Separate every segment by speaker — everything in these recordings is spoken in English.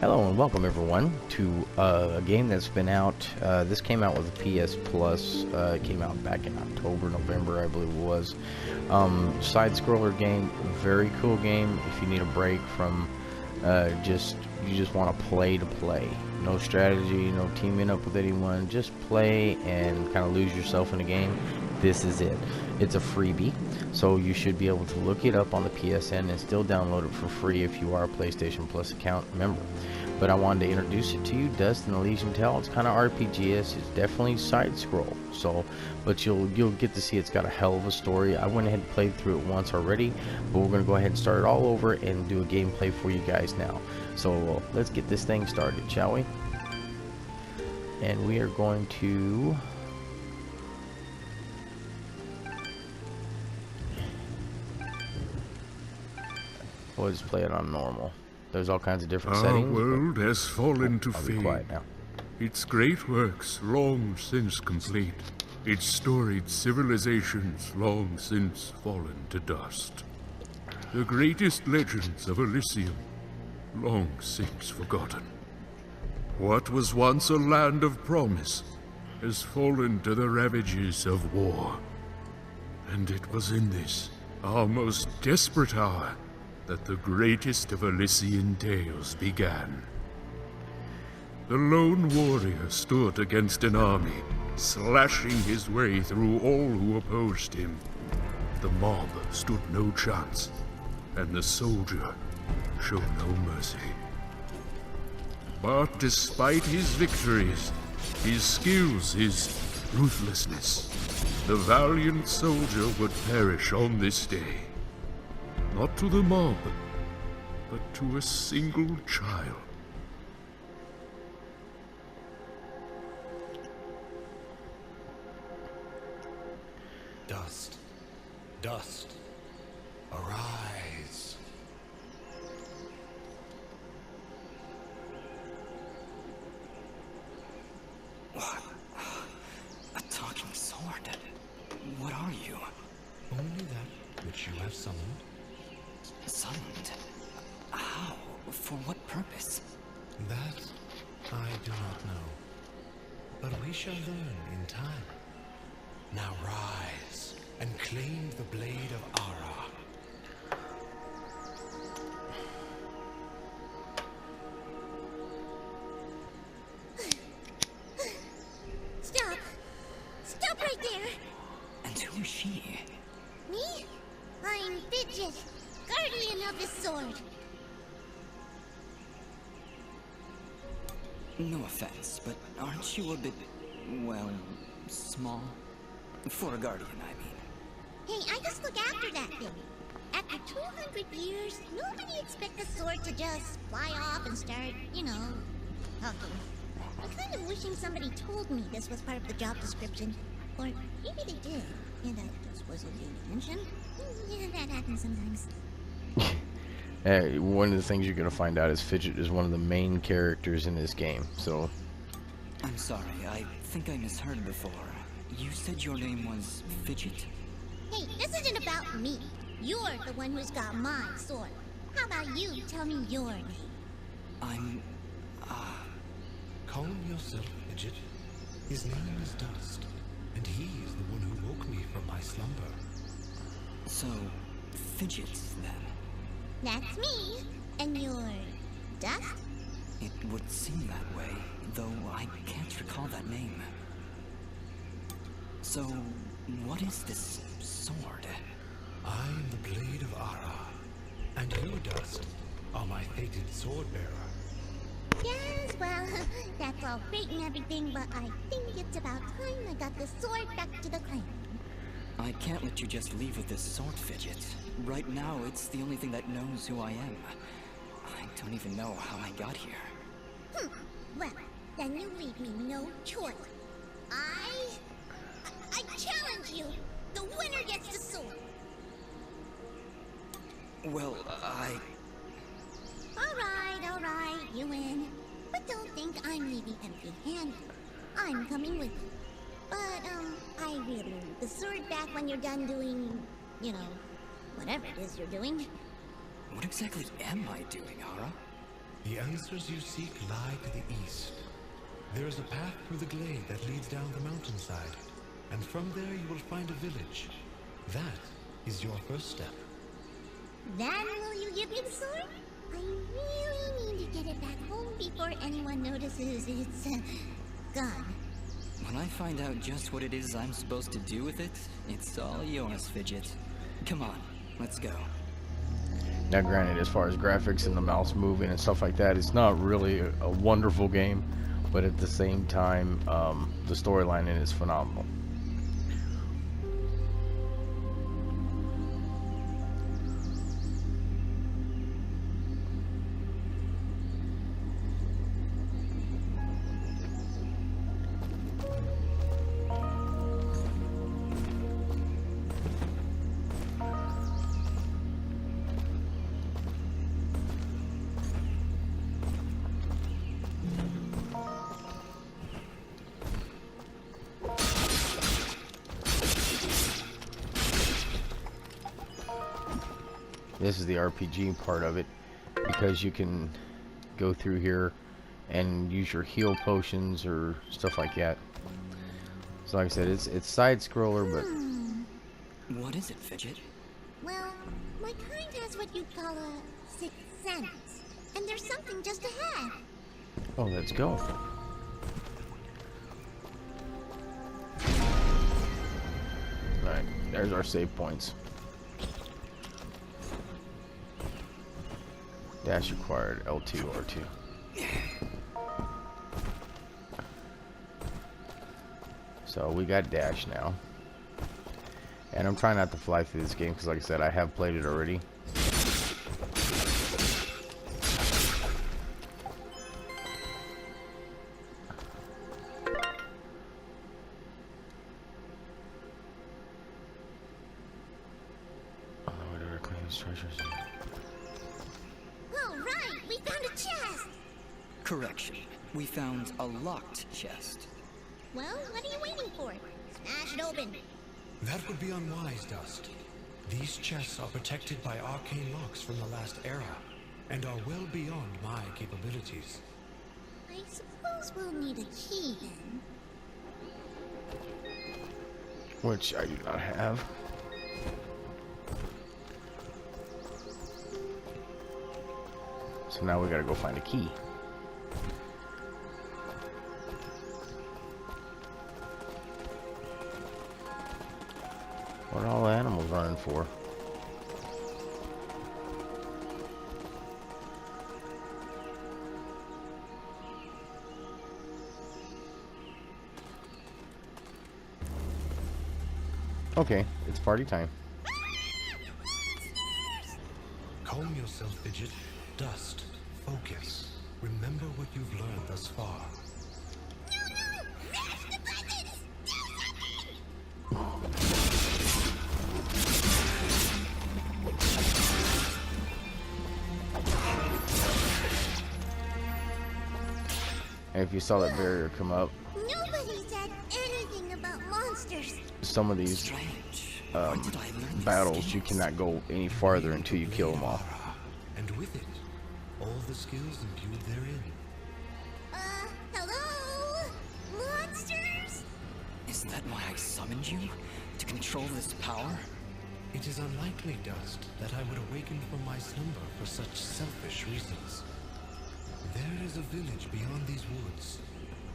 Speaker 1: Hello and welcome everyone to a game that's been out. This came out with a PS Plus. It came out back in October, November, I believe it was. Side-scroller game, very cool game. If you need a break from you just want to play. No strategy, no teaming up with anyone. Just play and kind of lose yourself in the game. This is it. It's a freebie, so you should be able to look it up on the PSN and still download it for free if you are a PlayStation Plus account member. But I wanted to introduce it to you. Dust and Elysian Tale. It's kind of RPGs. It's definitely side scroll. But you'll get to see it's got a hell of a story. I went ahead and played through it once already, but we're gonna go ahead and start it all over and do a gameplay for you guys now. So let's get this thing started, shall we? And we are going to. We'll just play it on normal. There's all kinds of different settings.
Speaker 2: Our world has fallen to
Speaker 1: I'll be
Speaker 2: fame.
Speaker 1: quiet now.
Speaker 2: Its great works long since complete. Its storied civilizations long since fallen to dust. The greatest legends of Elysian long since forgotten. What was once a land of promise has fallen to the ravages of war. And it was in this, our most desperate hour, that the greatest of Elysian tales began. The lone warrior stood against an army, slashing his way through all who opposed him. The mob stood no chance, and the soldier showed no mercy. But despite his victories, his skills, his ruthlessness, the valiant soldier would perish on this day. Not to the mob, but to a single child.
Speaker 3: Dust, dust, arise.
Speaker 4: What? A talking sword? What are you?
Speaker 3: Only that which you have summoned.
Speaker 4: Summoned? How? For what purpose?
Speaker 3: That I do not know. But we shall learn in time. Now rise and claim the Blade of Ahrah.
Speaker 5: Stop! Stop right there!
Speaker 4: And who is she?
Speaker 5: Me? I'm Fidget, guardian of the sword.
Speaker 4: No offense, but aren't you a bit, well, small? For a guardian, I mean.
Speaker 5: Hey, I just look after that thing. After 200 years, nobody expects the sword to just fly off and start, talking. I'm kind of wishing somebody told me this was part of the job description. Or maybe they did, and I just wasn't paying attention. Yeah, that happens sometimes.
Speaker 1: One of the things you're going to find out is Fidget is one of the main characters in this game, so.
Speaker 4: I'm sorry, I think I misheard before. You said your name was Fidget?
Speaker 5: Hey, this isn't about me. You're the one who's got my sword. How about you tell me your name?
Speaker 4: I'm...
Speaker 3: Calm yourself, Fidget. His name is Dust, and he is the one who woke me from my slumber.
Speaker 4: So, Fidget, then?
Speaker 5: That's me. And you're Dust?
Speaker 4: It would seem that way, though I can't recall that name. So, what is this sword?
Speaker 3: I am the Blade of Ahrah, and you, Dust, are my fated sword-bearer.
Speaker 5: Yes, well, that's all great and everything, but I think it's about time I got the sword back to the clan.
Speaker 4: I can't let you just leave with this sword, Fidget. Right now, it's the only thing that knows who I am. I don't even know how I got here.
Speaker 5: Well, then you leave me no choice. I challenge you! The winner gets the sword!
Speaker 4: Well,
Speaker 5: Alright, you win. But don't think I'm leaving empty-handed. I'm coming with you. But, I really need the sword back when you're done doing, whatever it is you're doing.
Speaker 4: what exactly am I doing, Ahrah?
Speaker 3: The answers you seek lie to the east. There is a path through the glade that leads down the mountainside, and from there you will find a village. That is your first step.
Speaker 5: Then will you give me the sword? I really need to get it back home before anyone notices it's gone.
Speaker 4: When I find out just what it is I'm supposed to do with it, it's all yours, Fidget. Come on, let's go.
Speaker 1: Now granted, as far as graphics and the mouse moving and stuff like that, it's not really a wonderful game, but at the same time, the storyline in it is phenomenal. This is the RPG part of it, because you can go through here and use your heal potions or stuff like that. So like I said, it's side scroller, but
Speaker 4: What is it, Fidget?
Speaker 5: Well, my kind has what you'd call a sixth sense. And there's something just ahead.
Speaker 1: oh, let's go. Alright, there's our save points. Dash required, L2, R2. So we got dash now. And I'm trying not to fly through this game because, like I said, I have played it already. Treasures.
Speaker 5: All right, we found a chest.
Speaker 4: Correction. We found a locked chest.
Speaker 5: Well, what are you waiting for? Smash it open.
Speaker 3: That would be unwise, Dust. These chests are protected by arcane locks from the last era, and are well beyond my capabilities.
Speaker 5: I suppose we'll need a key then.
Speaker 1: Which I do not have. So now we gotta go find a key. What are all the animals running for? Okay, it's party time.
Speaker 3: Calm yourself, Fidget. Dust. Focus. Remember what you've learned thus far.
Speaker 5: No! Smash the buttons! Do
Speaker 1: And if you saw that barrier come up,
Speaker 5: something! Nobody said anything about monsters.
Speaker 1: some of these
Speaker 4: Strange. Where did I learn these
Speaker 1: battles, you
Speaker 4: skills?
Speaker 1: cannot go any farther until you kill them all.
Speaker 3: And with it, all the skills imbued therein.
Speaker 5: Hello? Monsters?
Speaker 4: Is that why I summoned you? To control this power?
Speaker 3: It is unlikely, Dust, that I would awaken from my slumber for such selfish reasons. There is a village beyond these woods.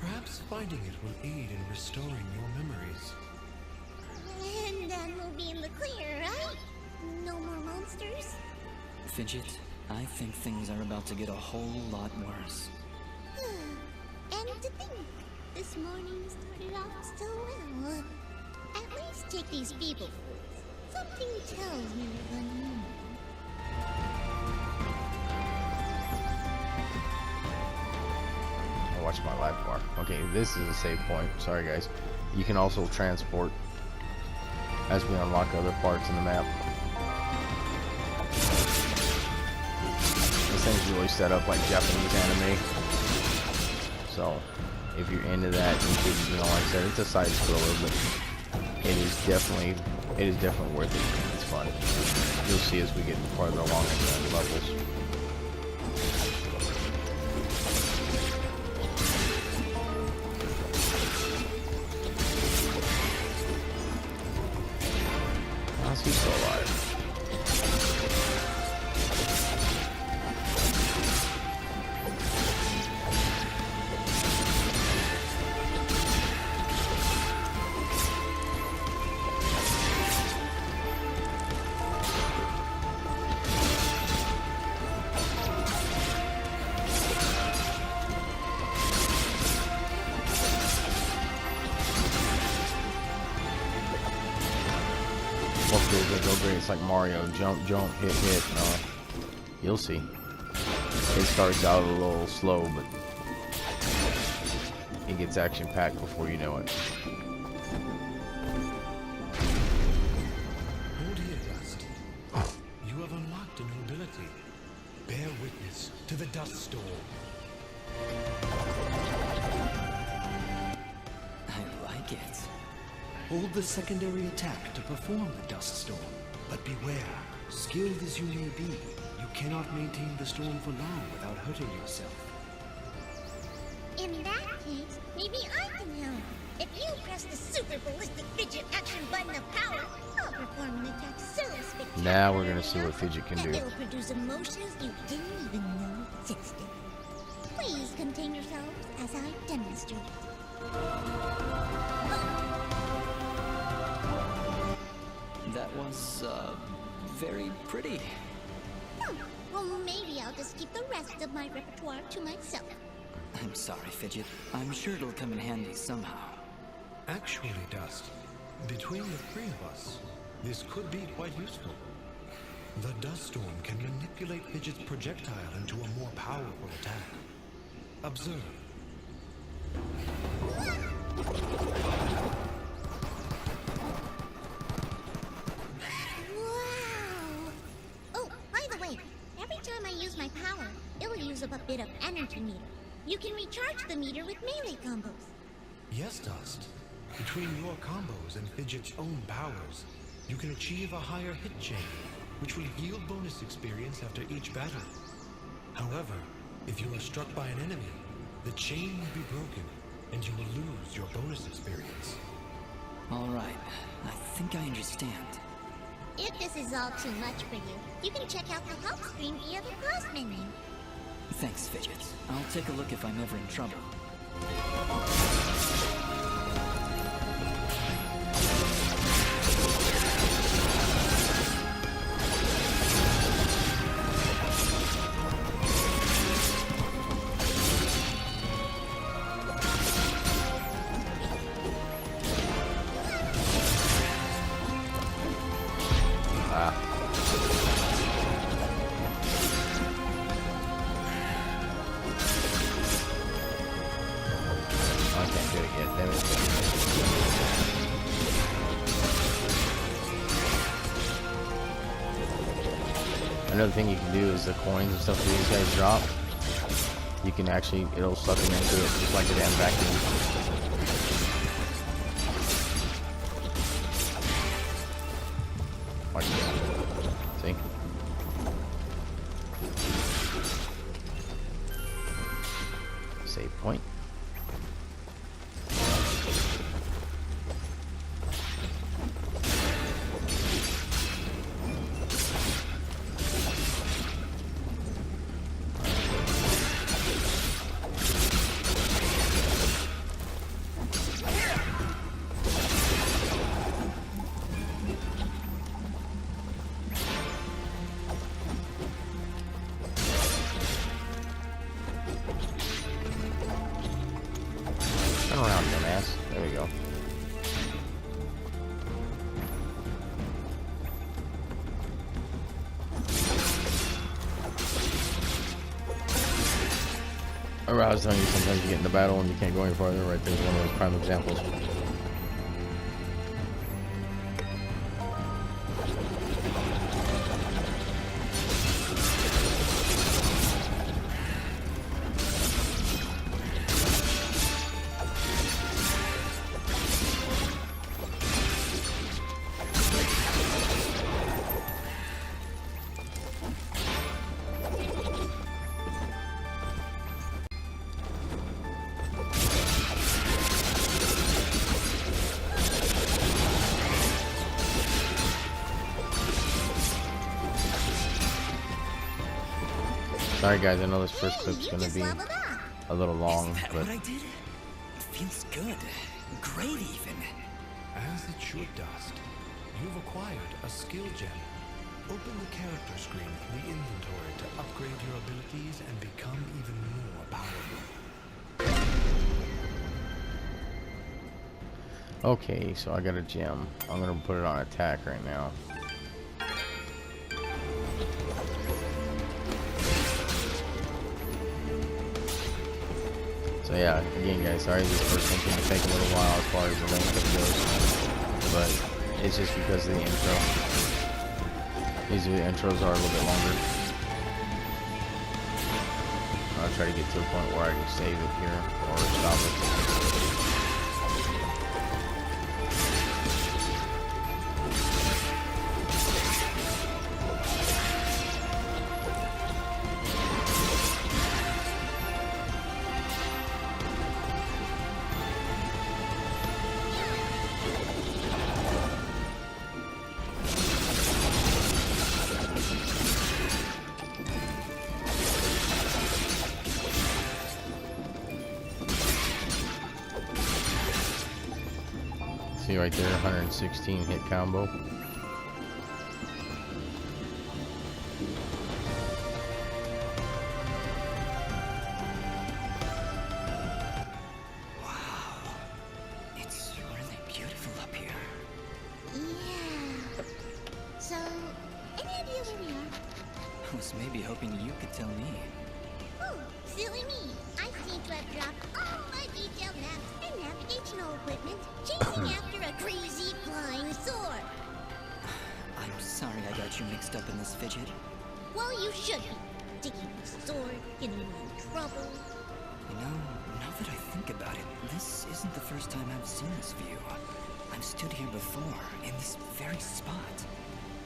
Speaker 3: Perhaps finding it will aid in restoring your memories.
Speaker 5: And then we'll be in the clear, right? No more monsters?
Speaker 4: Fidget, I think things are about to get a whole lot worse.
Speaker 5: And to think, this morning started off so well. At least take these people foods. Something tells me we're gonna need.
Speaker 1: I'll watch my life bar. Okay, this is a save point. Sorry guys. You can also transport as we unlock other parts in the map. This thing's really set up like Japanese anime. So if you're into that, you know, like I said, it's a side scroller, but it is definitely worth it. It's fun. You'll see as we get farther along in the levels. Unless he's still alive. It's like Mario, jump, jump, hit, hit. You'll see. It starts out a little slow, but it gets action-packed before you know it.
Speaker 3: Hold here, Dust. You have unlocked a new ability. Bear witness to the dust storm.
Speaker 4: I like it.
Speaker 6: Hold the secondary attack to perform the dust storm. But beware, skilled as you may be, you cannot maintain the storm for long without hurting yourself.
Speaker 5: In that case, maybe I can help. If you press the super ballistic fidget action button of power, I'll perform an attack so spectacular.
Speaker 1: Now we're gonna see what Fidget can do.
Speaker 5: That it'll produce emotions you didn't even know existed. Please contain yourselves as I demonstrate.
Speaker 4: That was, very pretty.
Speaker 5: Well, maybe I'll just keep the rest of my repertoire to myself.
Speaker 4: I'm sorry, Fidget. I'm sure it'll come in handy somehow.
Speaker 3: Actually, Dust, between the three of us, this could be quite useful. The dust storm can manipulate Fidget's projectile into a more powerful attack. Observe.
Speaker 5: Wow! Oh, by the way, every time I use my power, it'll use up a bit of energy meter. You can recharge the meter with melee combos.
Speaker 3: Yes, Dust. Between your combos and Fidget's own powers, you can achieve a higher hit chain, which will yield bonus experience after each battle. However, if you are struck by an enemy, the chain will be broken, and you will lose your bonus experience.
Speaker 4: All right, I think I understand.
Speaker 5: If this is all too much for you, you can check out the help screen via the pause menu.
Speaker 4: Thanks, Fidget. I'll take a look if I'm ever in trouble.
Speaker 1: Another thing you can do is the coins and stuff that these guys drop. You can actually, it'll suck them into it just like a damn vacuum. Watch this. See? Save point. Turn around, dumbass. There we go. Remember I was telling you sometimes you get in the battle and you can't go any farther? Right there's one of those prime examples. Sorry guys, I know this first clip's
Speaker 5: you
Speaker 1: gonna
Speaker 5: just
Speaker 1: be
Speaker 5: leveled up.
Speaker 1: a little long,
Speaker 4: Is that
Speaker 1: but
Speaker 4: what I did? It feels good. Great even.
Speaker 3: As it should, Dust. You've acquired a skill gem. Open the character screen in the inventory to upgrade your abilities and become even more powerful.
Speaker 1: okay, so I got a gem. I'm gonna put it on attack right now. So yeah, again guys, sorry this first one's gonna take a little while as far as the length of it goes, but it's just because of the intro. Usually the intros are a little bit longer. I'll try to get to a point where I can save it here or stop it. See right there, 116 hit combo.
Speaker 4: Wow. It's really beautiful up here.
Speaker 5: Yeah. So, any idea where we are?
Speaker 4: I was maybe hoping you could tell me.
Speaker 5: Oh, silly me. I seem to have dropped all my detailed maps and navigational equipment chasing after a crazy flying sword.
Speaker 4: I'm sorry I got you mixed up in this, Fidget.
Speaker 5: Well, you should be. Taking the sword, getting me in trouble.
Speaker 4: You know, now that I think about it, this isn't the first time I've seen this view. I've stood here before, in this very spot.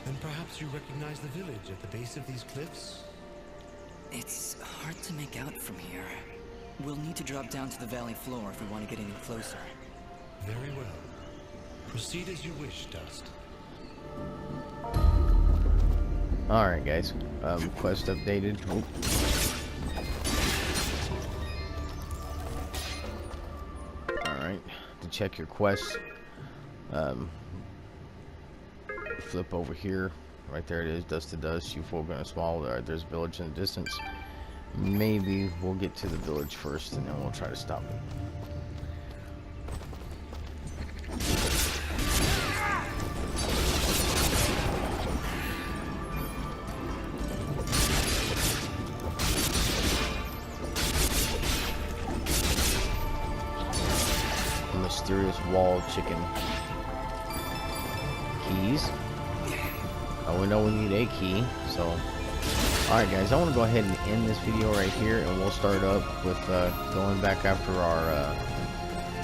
Speaker 3: Then perhaps you recognize the village at the base of these cliffs?
Speaker 4: It's hard to make out from here. We'll need to drop down to the valley floor if we want to get any closer.
Speaker 3: Very well. Proceed as you wish, Dust.
Speaker 1: Alright guys, quest updated. Oh. Alright, to check your quests, flip over here. Right there it is, dust to dust, you four gonna small. There's a village in the distance. Maybe we'll get to the village first and then we'll try to stop it. Mysterious wall chicken. Keys. Oh, we know we need a key, so alright guys, I want to go ahead and end this video right here, and we'll start up with going back after our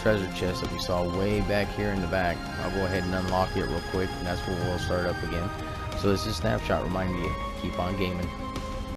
Speaker 1: treasure chest that we saw way back here in the back. I'll go ahead and unlock it real quick, and that's where we'll start up again. So this is Snapshot reminding you, keep on gaming.